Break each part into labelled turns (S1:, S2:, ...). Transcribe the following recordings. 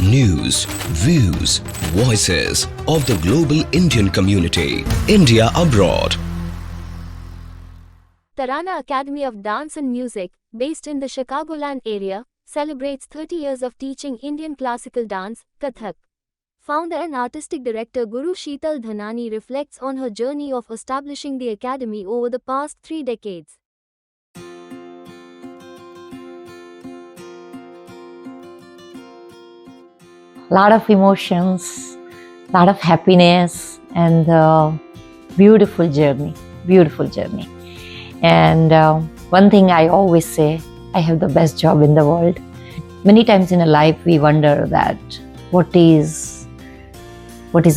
S1: news, views, voices of the global Indian community. India abroad.
S2: Tarana Academy of Dance and Music, based in the Chicagoland area, celebrates 30 years of teaching Indian classical dance, Kathak. Founder and artistic director Guru Sheetal Dhanani reflects on her journey of establishing the academy over the past 3 decades.
S3: Lot of emotions, lot of happiness, and beautiful journey. And one thing I always say, I have the best job in the world. Many times in a life we wonder that what is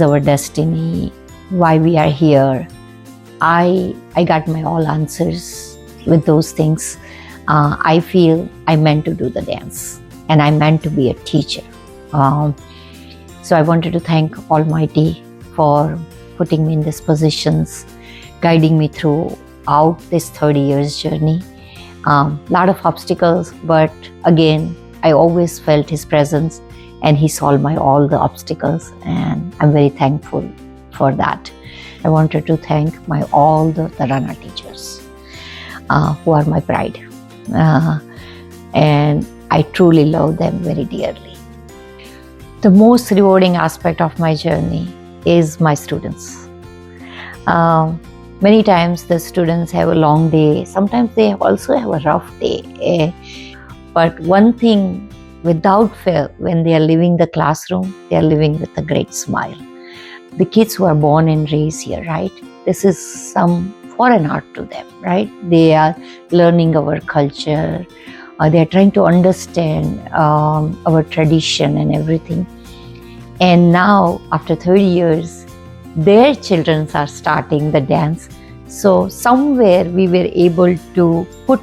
S3: our destiny, why we are here. I got my all answers with those things. I feel I meant to do the dance and I meant to be a teacher. So I wanted to thank Almighty for putting me in these positions, guiding me throughout this 30 years journey. Lot of obstacles, but again, I always felt His presence and He solved all the obstacles, and I'm very thankful for that. I wanted to thank all the Tarana teachers who are my pride, and I truly love them very dearly. The most rewarding aspect of my journey is my students. Many times the students have a long day. Sometimes they also have a rough day. But one thing, without fail, when they are leaving the classroom, they are leaving with a great smile. The kids who are born and raised here, right? This is some foreign art to them, right? They are learning our culture. They are trying to understand our tradition and everything. And now, after 30 years, their children are starting the dance. So somewhere we were able to put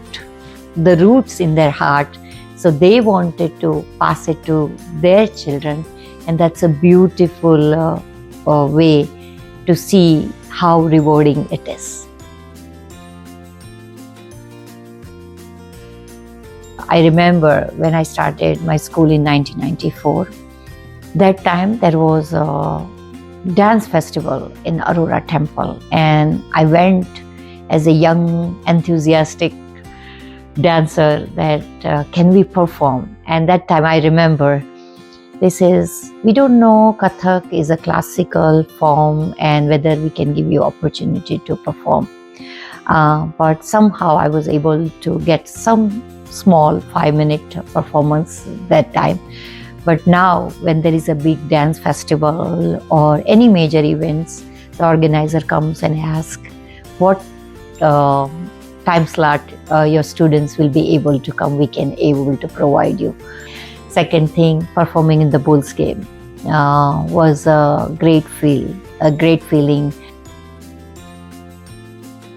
S3: the roots in their heart. So they wanted to pass it to their children. And that's a beautiful way to see how rewarding it is. I remember when I started my school in 1994, that time there was a dance festival in Aurora Temple, and I went as a young, enthusiastic dancer that can we perform? And that time I remember they says, we don't know Kathak is a classical form and whether we can give you opportunity to perform. But somehow I was able to get some small 5-minute performance that time. But now when there is a big dance festival or any major events, the organizer comes and asks what time slot your students will be able to come, we can able to provide you. Second thing, performing in the Bulls game was a great feeling.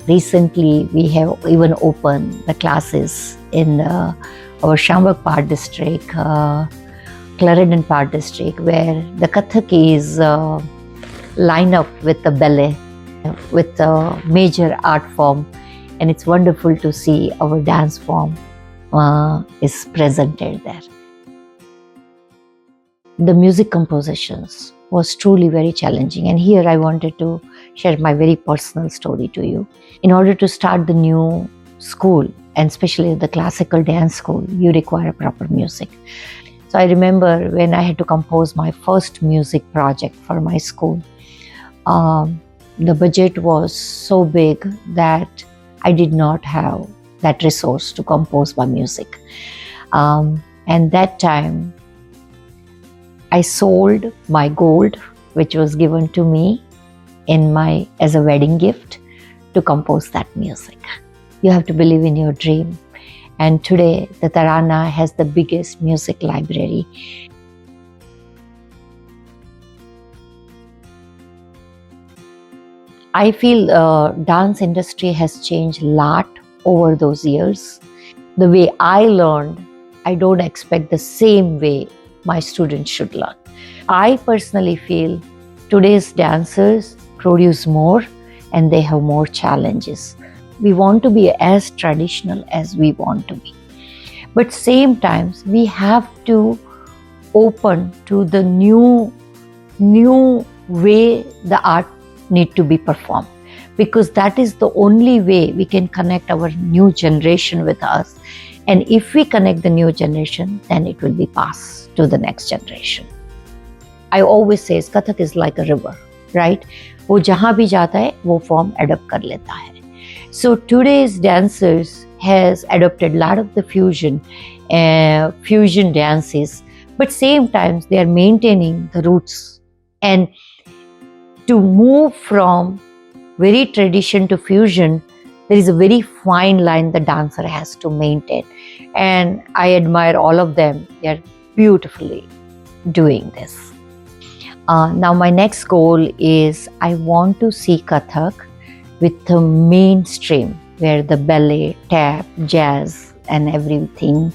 S3: Recently, we have even opened the classes in our Shambhak Part district, Clarendon Part district, where the Kathak is lined up with the ballet, with a major art form, and it's wonderful to see our dance form is presented there. The music compositions was truly very challenging, and here I wanted to share my very personal story to you. In order to start the new school, and especially the classical dance school, you require proper music. So I remember when I had to compose my first music project for my school, the budget was so big that I did not have that resource to compose my music. And that time, I sold my gold, which was given to me as a wedding gift, to compose that music. You have to believe in your dream. And today, the Tarana has the biggest music library. I feel dance industry has changed a lot over those years. The way I learned, I don't expect the same way my students should learn. I personally feel today's dancers produce more and they have more challenges. We want to be as traditional as we want to be. But same times, we have to open to the new way the art need to be performed, because that is the only way we can connect our new generation with us. And if we connect the new generation, then it will be passed to the next generation. I always say Kathak is like a river, right? वो जहाँ भी जाता है वो form adopt कर लेता है. So today's dancers has adopted a lot of the fusion dances, but same times they are maintaining the roots. And to move from very tradition to fusion, there is a very fine line the dancer has to maintain. And I admire all of them. They are beautifully doing this. Now my next goal is I want to see Kathak with the mainstream, where the ballet, tap, jazz and everything.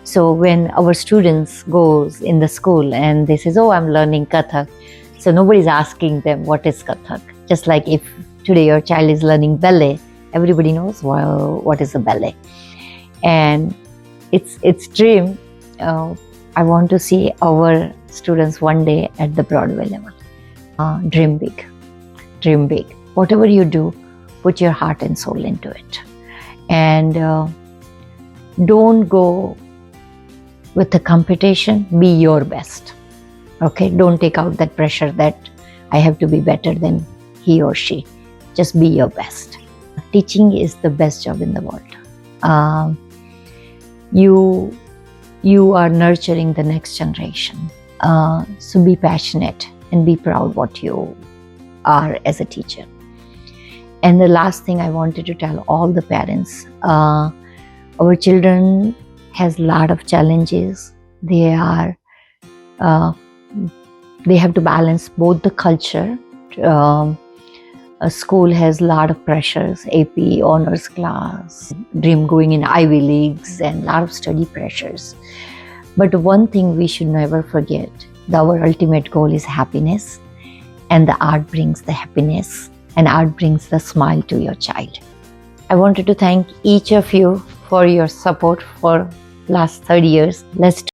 S3: So when our students goes in the school and they says, oh, I'm learning Kathak, so nobody's asking them what is Kathak. Just like if today your child is learning ballet, everybody knows, well, what is a ballet. And it's dream. I want to see our students one day at the Broadway level. Dream big, dream big. Whatever you do, put your heart and soul into it. And don't go with the competition, be your best. Okay, don't take out that pressure that I have to be better than he or she. Just be your best. Teaching is the best job in the world. You are nurturing the next generation. So be passionate and be proud what you are as a teacher. And the last thing I wanted to tell all the parents, our children has a lot of challenges. They have to balance both the culture. A school has a lot of pressures, AP, honors class, dream going in Ivy Leagues and a lot of study pressures. But one thing we should never forget, our ultimate goal is happiness, and the art brings the happiness, and art brings the smile to your child. I wanted to thank each of you for your support for last 30 years. Let's